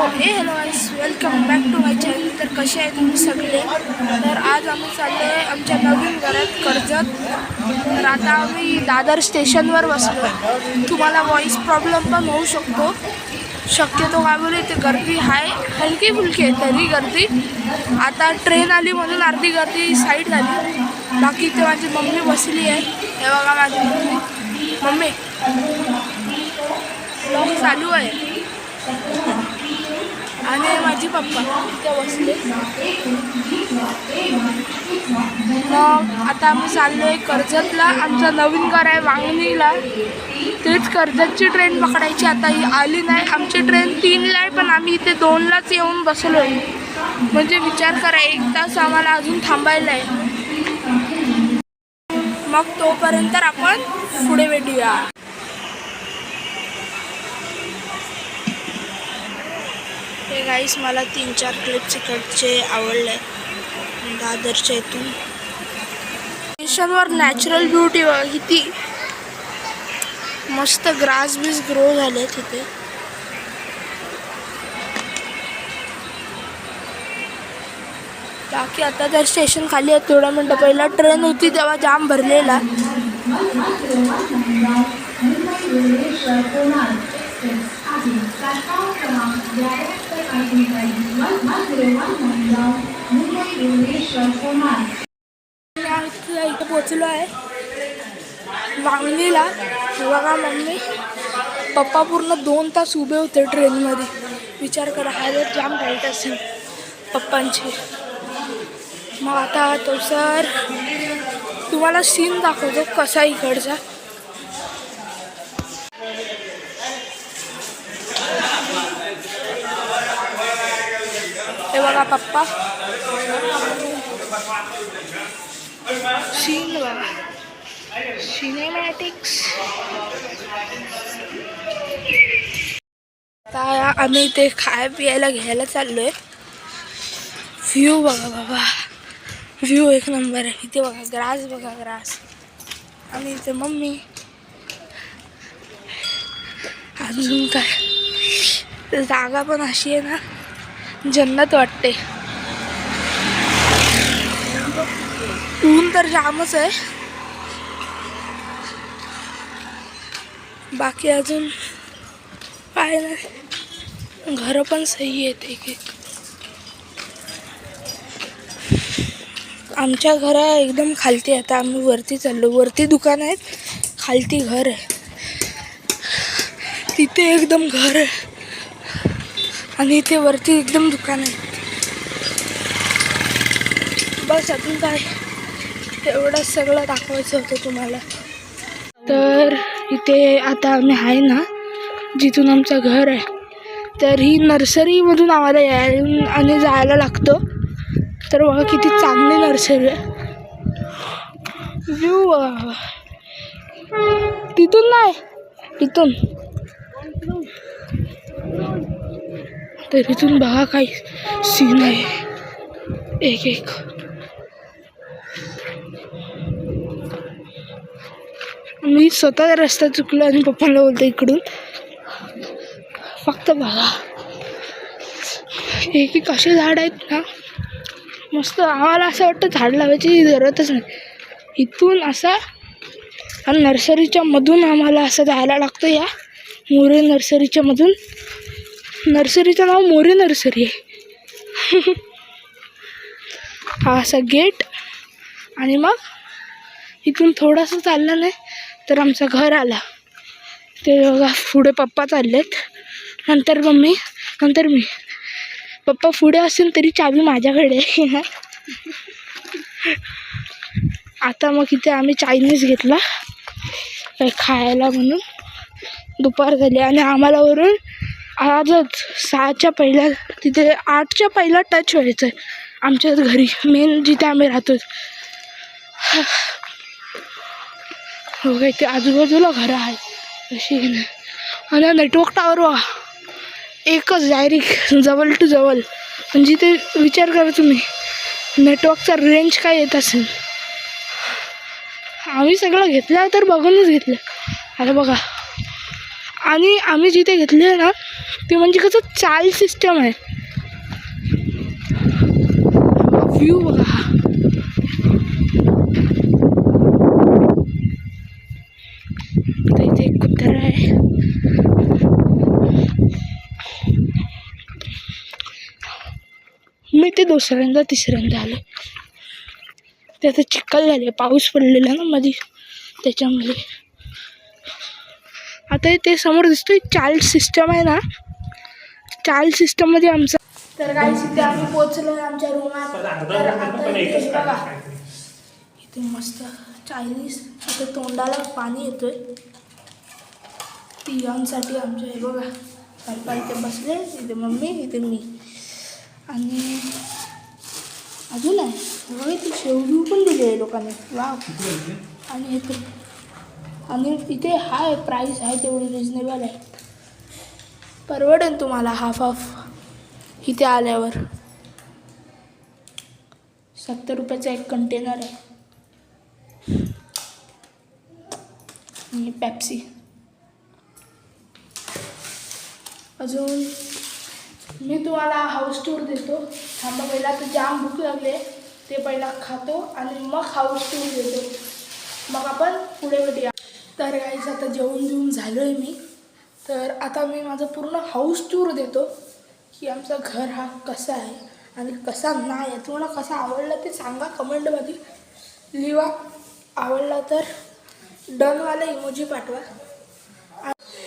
Hello guys, welcome back to my channel. तर कसे आहे तुम्ही सगळे? तर आज आम्ही चाललो आहे आमच्या नवीन घरात कर्जत. तर आता आम्ही दादर स्टेशनवर बसलो. तुम्हाला व्हॉइस प्रॉब्लेम पण होऊ शकतो. शक्यतो काय बोलू, इथे गर्दी आहे, हलकी फुलकी आहे तरी गर्दी. आता ट्रेन आली म्हणून अर्धी गर्दी साईड झाली. बाकी इथे माझी मम्मी बसली आहे. हे बघा माझी मम्मी ब्लॉग चालू आहे आणि माझी पप्पा इथे बसले. मग आता आम्ही चाललो आहे कर्जतला. आमचं नवीन घर आहे वांगणीला. तेच कर्जतची ट्रेन पकडायची. आता ही आली नाही. आमची ट्रेन 3ला आहे पण आम्ही इथे 2लाच येऊन बसलो आहे. म्हणजे विचार करा, 1 तास आम्हाला अजून थांबायला आहे. मग तोपर्यंत आपण पुढे भेटूया. हे गाईस, मला 3-4 क्लिप्स इकडचे आवडले दादरच्या इथून. स्टेशनवर नॅचरल ब्युटी बघा किती मस्त. ग्रास बीस ग्रो झाले तिथे. बाकी आता तर स्टेशन खाली आहे. थोड्या मिनटं पहिला ट्रेन होती तेव्हा जाम भरलेला. इथे पोचलो आहे वांगणीला. बघा मम्मी पप्पा पूर्ण 2 तास उभे होते ट्रेनमध्ये. विचार करा, हालत जाम टाईट असेल पप्पांची. मग आता तो सर तुम्हाला सीन दाखवतो कसा इकडचा. हे बघा पप्पा, सीन बघा, सिनेमॅटिक्स. आता आम्ही इथे खाय प्यायला घ्यायला चाललोय. व्ह्यू बघा बाबा, व्ह्यू एक नंबर आहे. इथे बघा ग्रास, बघा ग्रास. आणि इथे मम्मी. अजून काय, जागा पण अशी आहे ना, जन्नत वाटते. ऊन तर जामच आहे. बाकी अजून काय नाही. घरं पण सही आहेत एक एक. आमच्या घरा एकदम खालती. आता आम्ही वरती चाललो. वरती दुकान आहेत, खालती घर आहे. तिथे एकदम घर आहे आणि इथे वरती एकदम दुकान आहे. बस अजून काय, एवढंच सगळं दाखवायचं होतं तुम्हाला. तर इथे आता आम्ही आहे ना, जिथून आमचं घर आहे, तर ही नर्सरीमधून आम्हाला यायला आणि जायला लागतं. तर बघा किती चांगली नर्सरी आहे. व्ह्यू बघा, तिथून नाही, इथून. तर इथून बघा काही सीन आहे एक एक. मी स्वतः रस्ता चुकलो आणि पप्पांना बोलतो इकडून. फक्त बघा एक एक असे झाड आहेत ना मस्त. आम्हाला असं वाटतं झाड लावायची जरूरतच नाही. इथून असा आणि नर्सरीच्या मधून आम्हाला असं जायला लागतं. या मोरे नर्सरीच्या मधून. नर्सरीचं नाव मोरे नर्सरी आहे. हा असा गेट. आणि मग इथून थोडंसं चाललं नाही तर आमचं घर आला. ते बघा पुढे पप्पा चाललेत, नंतर मम्मी, नंतर मी. पप्पा पुढे असेल तरी चावी माझ्याकडे आहे. आता मग इथे आम्ही चायनीज घेतला खायला म्हणून. दुपार झाली आणि आम्हाला वरून आजच 6च्या पहिल्या, तिथे 8च्या पहिला टच व्हायचं आहे आमच्याच घरी, मेन जिथे आम्ही राहतो. हो का, इथे आजूबाजूला घरं आहेत अशी. आणि नेटवर्क टावर वा एकच डायरेक्ट जवळ टू जवळ. म्हणजे ते विचार करा तुम्ही, नेटवर्कचा रेंज काय येत असेल. आम्ही सगळं घेतलं तर बघूनच घेतलं. आता बघा, आणि आम्ही जिथे घेतले ना ते म्हणजे कसं चाल सिस्टम आहे. व्ह्यू बघा. आता इथे एक कुत्रा आहे. मी ते दुसऱ्यांदा तिसऱ्यांदा आले. ते आता चिखल झाले, पाऊस पडलेला ना मध्ये, त्याच्यामुळे. आता ते समोर दिसतोय चाल सिस्टम आहे ना, चाल सिस्टम मध्ये आमचा. तर काय इथे आम्ही पोहोचलो आमच्या रूमात. तर आता इथे बघा, इथे मस्त चायनीज. इथे तोंडाला पाणी येतोय तिघांसाठी आमच्या. हे बघा, पप्पा इथे बसले, इथे मम्मी, इथे मी. आणि अजून आहे बघा, इथे शेवडू पण दिले आहे लोकांनी. वाव. आणि इथे, आणि इथे हाय प्राईस आहे तेवढी रिजनेबल आहे. परवडेल तुम्हाला हाफ इथे आल्यावर. 70 रुपयाचा एक कंटेनर आहे. आणि पेप्सी. अजून मी तुम्हाला हाऊस टूर देतो. थांबा, पहिला तर जाम भूक लागले, ते पहिला खातो आणि मग हाऊस टूर देतो. मग आपण पुढे भेटूया. तर गाईस आता जेवून बिवून झालो आहे मी. तर आता मी माझं पूर्ण हाऊस टूर देतो की आमचं घर हा कसा आहे आणि कसा नाही आहे. तुम्हाला कसा आवडला ते सांगा कमेंटमध्ये, लिहा. आवडला तर डनवाला इमोजी पाठवा.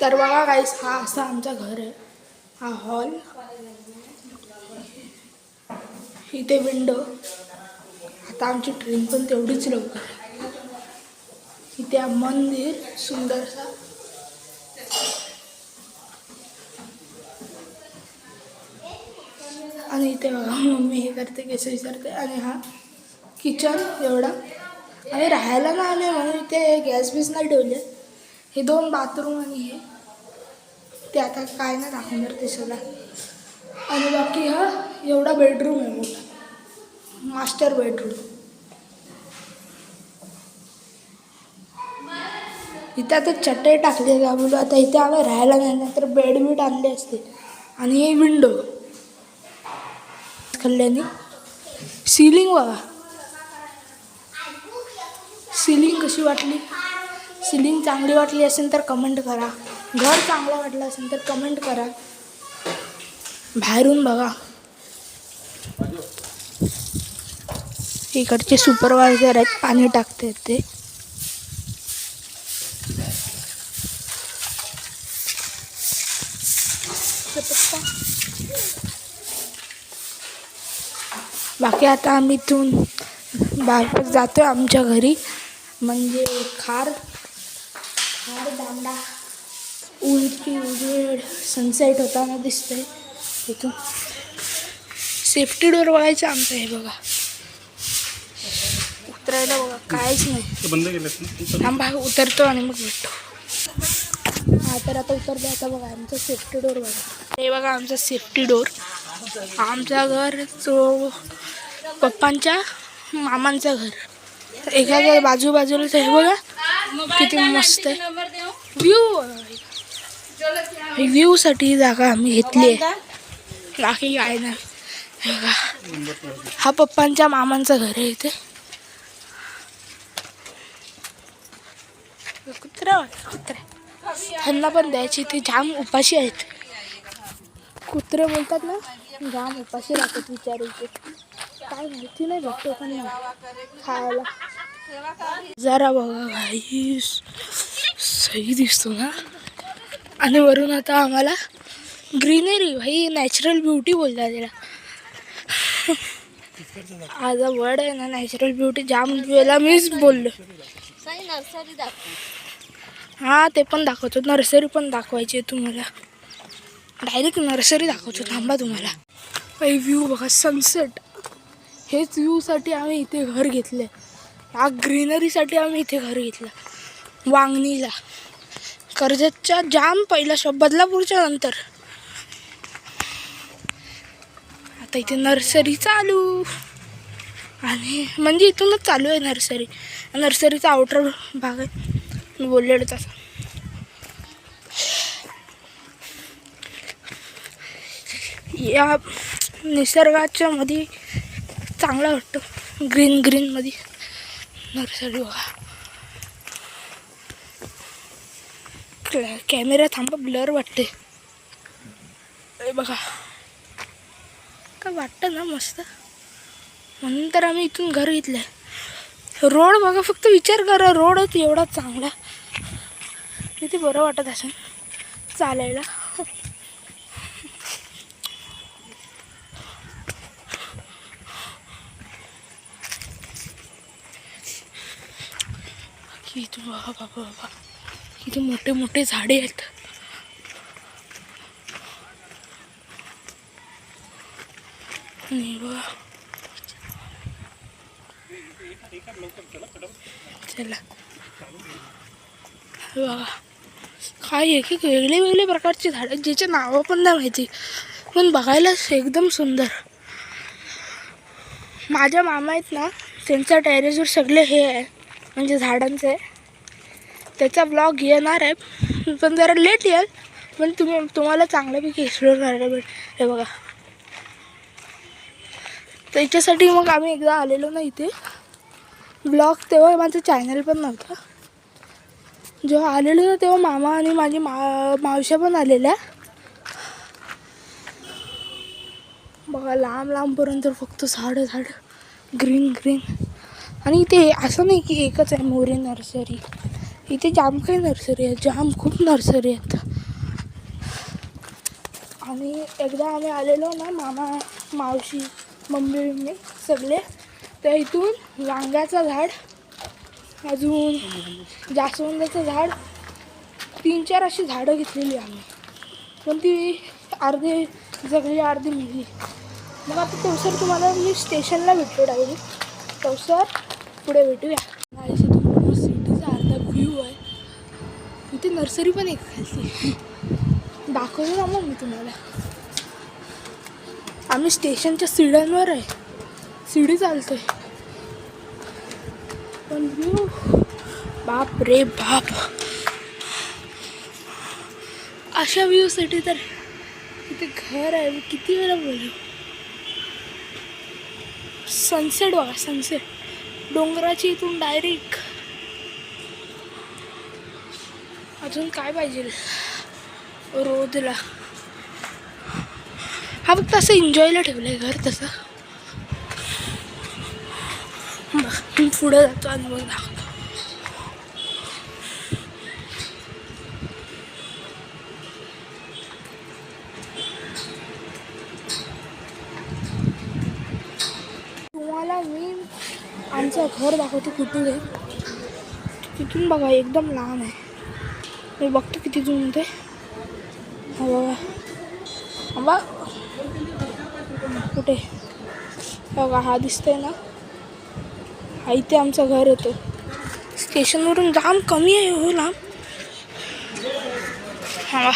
तर बघा गाईस, हा असा आमचा घर आहे. हा हॉल, इथे विंडो. आता आमची ट्रेन पण तेवढीच लवकर आहे. इथे मंदिर सुंदरसा. आणि इथे बघा मम्मी हे करते, केस विचारते. आणि हा किचन एवढा. आणि राहायला ना आले म्हणून इथे गॅस बीस नाही ठेवले. हे 2 बाथरूम आणि हे ते आता काय नाही दाखवणार ते सगळं. आणि बाकी हा एवढा बेडरूम आहे मोठा, मास्टर बेडरूम. इथे आता चटई टाकले का बोलू. आता इथे आम्ही राहायला नाही, तर बेडमीट आणले असते. आणि हे विंडो खाल्ल्याने. सिलिंग बघा, सिलिंग कशी वाटली. सिलिंग चांगली वाटली असेल तर कमेंट करा. घर चांगलं वाटलं असेल तर कमेंट करा. बाहेरून बघा, इकडचे सुपरवायझर आहेत, पाणी टाकते ते. बाकी आता आम्ही इथून बाहेर जातो आमच्या घरी. म्हणजे खार दांडा, उंची उजेड, सनसेट होताना दिसतंय इथून. सेफ्टी डोर बघायचं आमचं. हे बघा, उतरायला बघा काहीच नाही. थांबा, उतरतो आणि मग भेटतो. हा तर आता उतरतो. आता बघा आमचा सेफ्टी डोर बघा. हे बघा आमचा सेफ्टी डोर. आमचा घर तो पप्पांच्या मामांचं घर. एखाद्या बाजूबाजूला हे बघा किती मस्त आहे व्ह्यू. व्ह्यूसाठी जागा आम्ही घेतली आहे, बाकी काय नाही. हा पप्पांच्या मामांचं घर आहे. इथे कुत्रा त्यांना पण द्यायची. ते जाम उपाशी आहेत. कुत्रे बोलतात ना, जाम उपाशी राहतात विचारू. काय माहिती नाही भेटतो पण नाही खायला. जरा बघा भाई, सही दिसतो ना. आणि वरून आता आम्हाला ग्रीनरी, भाई नॅचरल ब्युटी बोलतात त्याला. आज वर्ड आहे ना नॅचरल ब्युटी. जाम वेळेला मीच बोललो. हां, ते पण दाखवतो. नर्सरी पण दाखवायची आहे तुम्हाला. डायरेक्ट नर्सरी दाखवतो. थांबा तुम्हाला. काही व्ह्यू बघा, सनसेट. हेच व्ह्यूसाठी आम्ही इथे घर घेतलं. ह्या ग्रीनरीसाठी आम्ही इथे घर घेतलं. वांगणीला, कर्जतच्या जाम पहिला शॉप, बदलापूरच्या नंतर. आता इथे नर्सरी चालू. आणि म्हणजे इथूनच चालू आहे नर्सरी. नर्सरीचा आउटर भाग आहे, मी बोललेलो तसा. या निसर्गाच्या मध्ये चांगला वाटतं. ग्रीन ग्रीनमध्ये नर्सरी बघा. कॅमेरा थांबा, ब्लर वाटते. बघा काय वाटतं ना मस्त. म्हणून तर आम्ही इथून घर घेतलं आहे. रोड बघा, फक्त विचार करा, रोडच एवढा चांगला. किती बरं वाटत असेल चालायला. किती बाबा बाबा बाबा, किती मोठे मोठे झाडे आहेत. चला बघा काय आहे की वेगळे वेगळे प्रकारचे झाडं, ज्याचे नावं पण नाही माहिती, पण बघायला एकदम सुंदर. माझ्या मामा आहेत ना, त्यांच्या टेरेसवर सगळे हे आहे, म्हणजे झाडांचं आहे. त्याचा ब्लॉग येणार आहे, पण जरा लेट येईल, पण तुम्हाला चांगल्यापैकी एक्सप्लोर करायला भेटेल. हे बघा, त्याच्यासाठी मग आम्ही एकदा आलेलो ना इथे. ब्लॉग तेव्हा माझं चॅनल पण नव्हतं. जेव्हा आलेलो ना तेव्हा मामा आणि माझी मावशी पण आलेल्या. बघा लांब लांबपर्यंत फक्त झाडं झाडं, ग्रीन ग्रीन. आणि इथे असं नाही की एकच आहे मोरे नर्सरी, इथे जाम काही नर्सरी आहेत, जाम खूप नर्सरी आहेत. आणि एकदा आम्ही आलेलो ना, मामा मावशी मम्मी सगळे, तर इथून वांग्याचं झाड, अजून जास्वंदाचं झाड, 3-4 अशी झाडं घेतलेली आम्ही. पण ती अर्धी जगली अर्धी मिळली. मग आता तवसर तुम्हाला मी स्टेशनला भेटतो डायरेक्ट. तवसर पुढे भेटूया. पूर्ण सिटीचा अर्धा व्ह्यू आहे. इथे नर्सरी पण एक खालती दाखवतो ना मग मी तुम्हाला. आम्ही स्टेशनच्या सीड्यांवर आहे, सीडी चालतोय, पण व्ह्यू बाप रे बाप. अशा व्ह्यूसाठी तर इथे घर आहे. किती वेळा बोलू. सनसेट बघा, सनसेट डोंगराची इथून डायरेक्ट. अजून काय पाहिजे रोडला. हा फक्त असं एन्जॉयला ठेवलं आहे घर तसं. मी पुढे जातो आणि मग दाखवतो. तुम्हाला मी आमचं घर दाखवतो कुठून आहे. तिथून बघा एकदम लहान आहे. मी बघतो किती दूर ते. बघा कुठे बघा, हा दिसतंय ना, हा इथे आमचं घर येतो. स्टेशनवरून जाम कमी आहे हो लांब. हा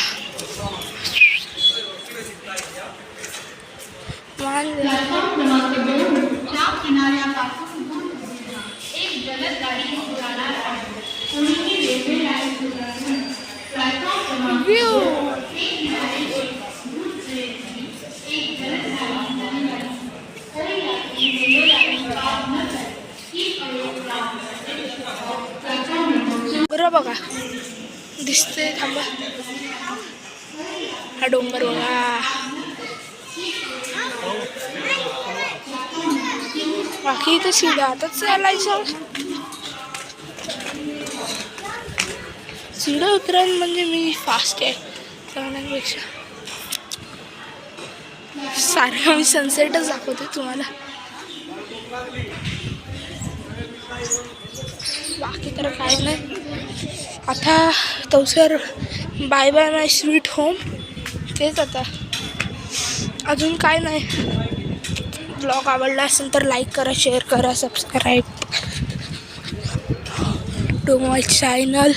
बरं बघा दिसते. थांबा, हा डोंगर बघा. बाकी इथं सीधा आताच चालायचं. सीडं उतरायला म्हणजे मी फास्ट आहे चालण्यापेक्षा. सारखं मी सनसेटच दाखवते तुम्हाला. बाकी तर काय नाही. आता तवसर बाय बाय माय स्वीट होम, तेच आता. अजून काय नाही. ब्लॉग आवडला असेल तर लाईक करा, शेअर करा, subscribe to my channel.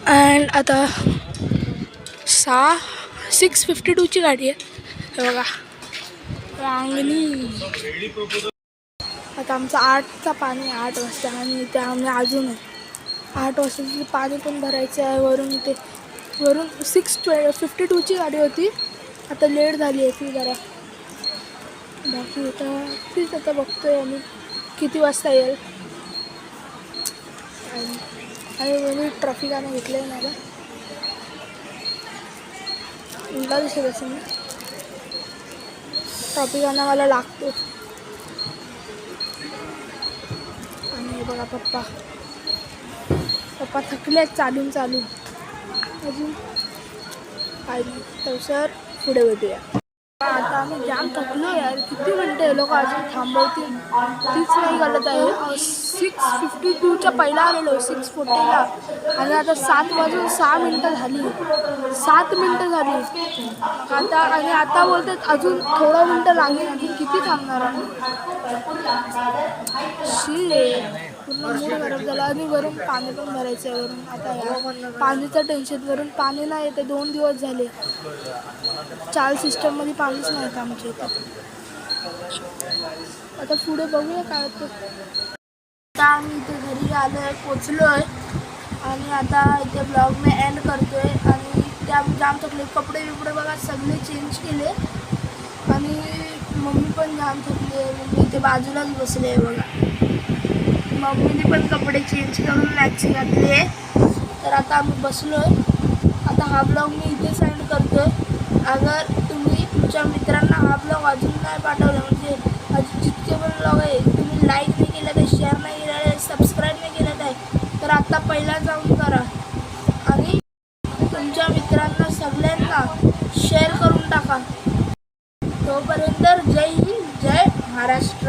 And आता 6:52ची गाडी आहे. हे बघा वांगणी. आता आमचं 8चा पाणी 8 वाजता, आणि इथे आम्ही अजून 8 वाजता पाणी पण भरायचं आहे. वरून 6:52ची गाडी होती, आता लेट झाली आहे ती जरा. बाकी आता तीच आता बघतोय आम्ही किती वाजता येईल. आणि मी ट्रॉफिकानं घेतलं आहे मला उलटा दिसत असेल ना. ट्रॉफिकानं मला लागतो. आणि हे बघा पप्पा थकले चालून अजून काय नाही. तर सर पुढे भेटूया. आता आम्ही जाम थकलो यार. किती मिनटं हे लोक अजून थांबवतील तीच नाही गलत आहे. 6:52च्या पहिला आलेलो 6:40ला आणि आता 7 वाजून 6 मिनटं झाली. 7 मिनटं झाली आता. आणि आता बोलतात अजून थोडं मिनटं लागेल. अजून किती थांबणार आम्ही. पूर्ण मूड खराब झाला. आणि वरून पाणी पण भरायचं आहे. वरून आता पाणीचं टेन्शन. वरून पाणी नाही येते 2 दिवस झाले. चाल सिस्टममध्ये पाणीच नाही येतं आमच्या इथं. आता पुढे बघूया काय होतं. आता आम्ही इथे घरी आलो आहे, पोचलो आहे. आणि आता इथे ब्लॉग मी एंड करतो आहे. आणि ते आम्ही जाम थकले. कपडे बघा सगळे चेंज केले. आणि मम्मी पण जाम थकली आहे. मम्मी इथे बाजूलाच बसले आहे बघा. मम्मीने पण कपडे चेंज करून मॅक्सी घातली आहे. तर आता आम्ही बसलो आहे. आता हा ब्लॉग मी इथेच एंड करतो आहे. अगर तुम्ही तुमच्या मित्रांना हा ब्लॉग अजून नाही पाठवला, म्हणजे अजून जितके पण ब्लॉग आहे तुम्ही लाईक नाही केलं आहे, शेअर नाही केलं आहे, सबस्क्राईब नाही केलं आहे, तर आता पहिला जाऊन करा. आणि तुमच्या मित्रांना सगळ्यांना शेअर करून टाका. तोपर्यंत जय हिंद, जय महाराष्ट्र.